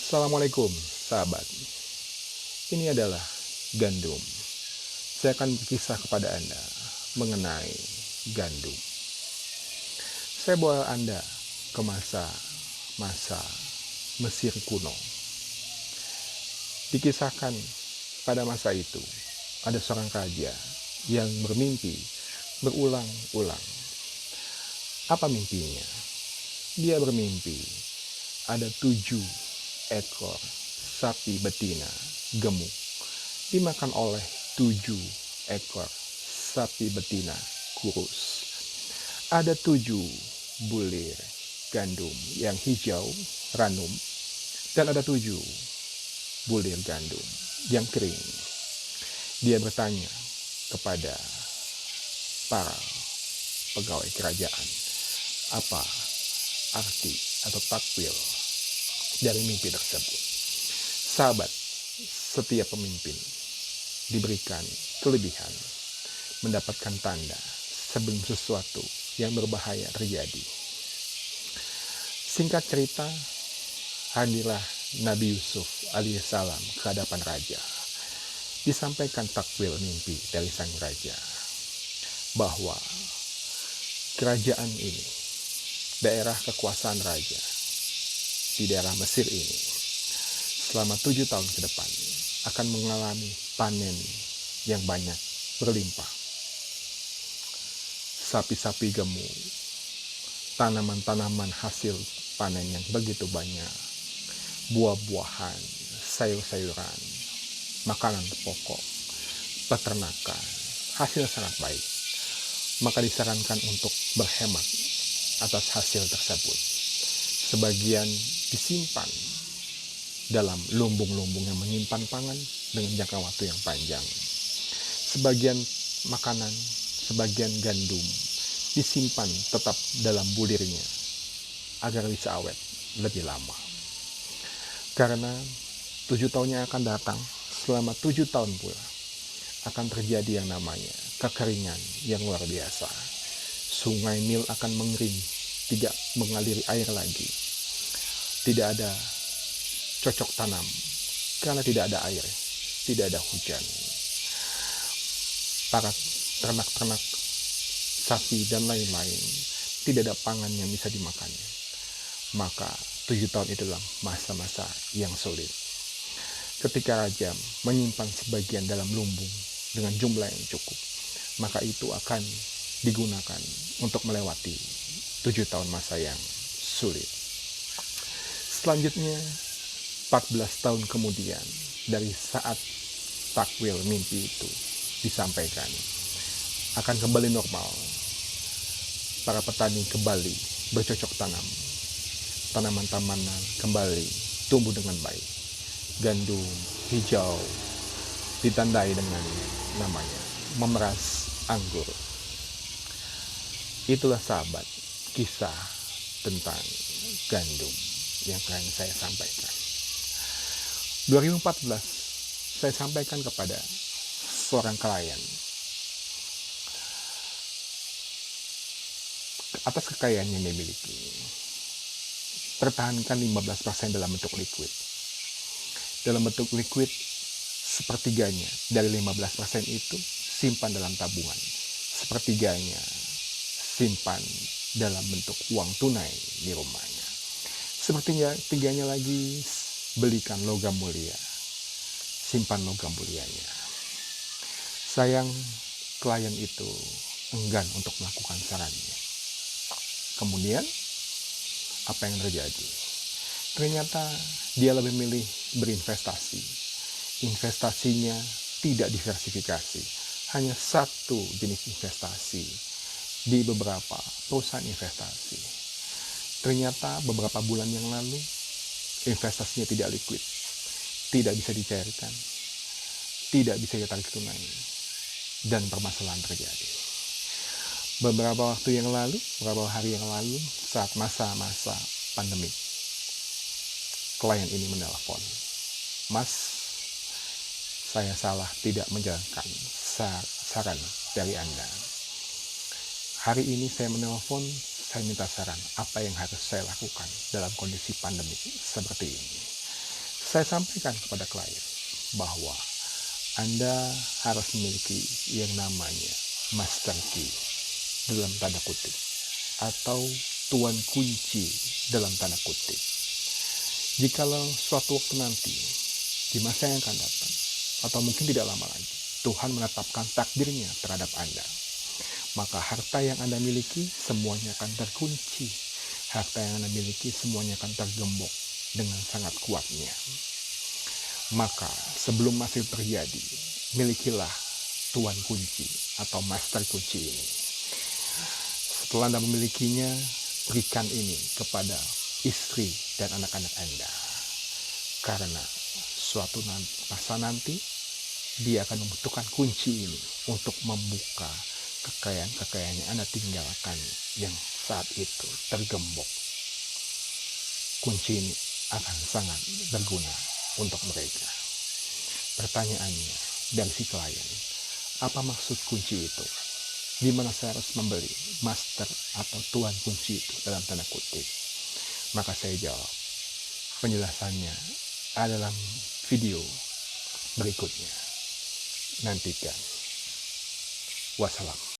Assalamualaikum sahabat. Ini adalah gandum. Saya akan berkisah kepada Anda mengenai gandum. Saya bawa Anda ke masa Mesir kuno. Dikisahkan pada masa itu ada seorang raja yang bermimpi berulang-ulang. Apa mimpinya? Dia bermimpi ada 7 ekor sapi betina gemuk dimakan oleh 7 ekor sapi betina kurus. Ada 7 bulir gandum yang hijau ranum dan ada 7 bulir gandum yang kering. Dia bertanya kepada para pegawai kerajaan, apa arti atau takwil dari mimpi tersebut. Sahabat, setiap pemimpin diberikan kelebihan mendapatkan tanda sebelum sesuatu yang berbahaya terjadi. Singkat cerita, hadirlah Nabi Yusuf alaihissalam ke hadapan raja. Disampaikan takwil mimpi dari sang raja bahwa kerajaan ini, daerah kekuasaan raja di daerah Mesir ini, selama 7 tahun ke depan akan mengalami panen yang banyak berlimpah. Sapi-sapi gemuk, tanaman-tanaman hasil panen yang begitu banyak, buah-buahan, sayur-sayuran, makanan pokok, peternakan, hasil sangat baik. Maka disarankan untuk berhemat atas hasil tersebut. Sebagian disimpan dalam lumbung-lumbung yang menyimpan pangan dengan jangka waktu yang panjang. Sebagian makanan, sebagian gandum disimpan tetap dalam bulirnya agar bisa awet lebih lama. Karena 7 tahun yang akan datang, selama 7 tahun pula akan terjadi yang namanya kekeringan yang luar biasa. Sungai Nil akan mengering, tidak mengaliri air lagi. Tidak ada cocok tanam karena tidak ada air, tidak ada hujan. Para ternak-ternak sapi dan lain-lain tidak ada pangan yang bisa dimakannya. Maka 7 tahun itu adalah masa-masa yang sulit. Ketika raja menyimpan sebagian dalam lumbung dengan jumlah yang cukup, maka itu akan digunakan untuk melewati 7 tahun masa yang sulit. Selanjutnya 14 tahun kemudian dari saat takwil mimpi itu disampaikan, akan kembali normal. Para petani kembali bercocok tanam, tanaman-tanaman kembali tumbuh dengan baik. Gandum hijau ditandai dengan namanya memeras anggur. Itulah sahabat kisah tentang gandum yang akan saya sampaikan. 2014 saya sampaikan kepada seorang klien atas kekayaan yang dimiliki. Pertahankan 15% dalam bentuk liquid. Dalam bentuk liquid, sepertiganya dari 15% itu simpan dalam tabungan. Sepertiganya simpan dalam bentuk uang tunai di rumahnya. Sepertiganya lagi belikan logam mulia. Simpan logam mulianya. Sayang, klien itu enggan untuk melakukan sarannya. Kemudian, apa yang terjadi? Ternyata dia lebih memilih berinvestasi. Investasinya tidak diversifikasi, hanya satu jenis investasi di beberapa perusahaan investasi. Ternyata beberapa bulan yang lalu investasinya tidak liquid, tidak bisa dicairkan, tidak bisa ditarik tunai, dan permasalahan terjadi. Beberapa waktu yang lalu, beberapa hari yang lalu, saat masa-masa pandemi, klien ini menelpon, "Mas, saya salah tidak menjalankan saran dari Anda. Hari ini saya menelpon, saya minta saran apa yang harus saya lakukan dalam kondisi pandemi seperti ini." Saya sampaikan kepada klien bahwa Anda harus memiliki yang namanya master key dalam tanda kutip atau tuan kunci dalam tanda kutip. Jikalau suatu waktu nanti di masa yang akan datang atau mungkin tidak lama lagi Tuhan menetapkan takdirnya terhadap Anda, maka harta yang Anda miliki semuanya akan terkunci. Harta yang Anda miliki semuanya akan tergembok dengan sangat kuatnya. Maka sebelum masih terjadi, milikilah tuan kunci atau master kunci ini. Setelah Anda memilikinya, berikan ini kepada istri dan anak-anak Anda. Karena suatu masa nanti, dia akan membutuhkan kunci ini untuk membuka kekayaan-kekayaan yang Anda tinggalkan yang saat itu tergembok. Kunci ini akan sangat berguna untuk mereka. Pertanyaannya dari si klien, apa maksud kunci itu? Di mana saya harus membeli master atau tuan kunci itu dalam tanda kutip? Maka saya jawab, penjelasannya ada dalam video berikutnya. Nantikan. Wassalam.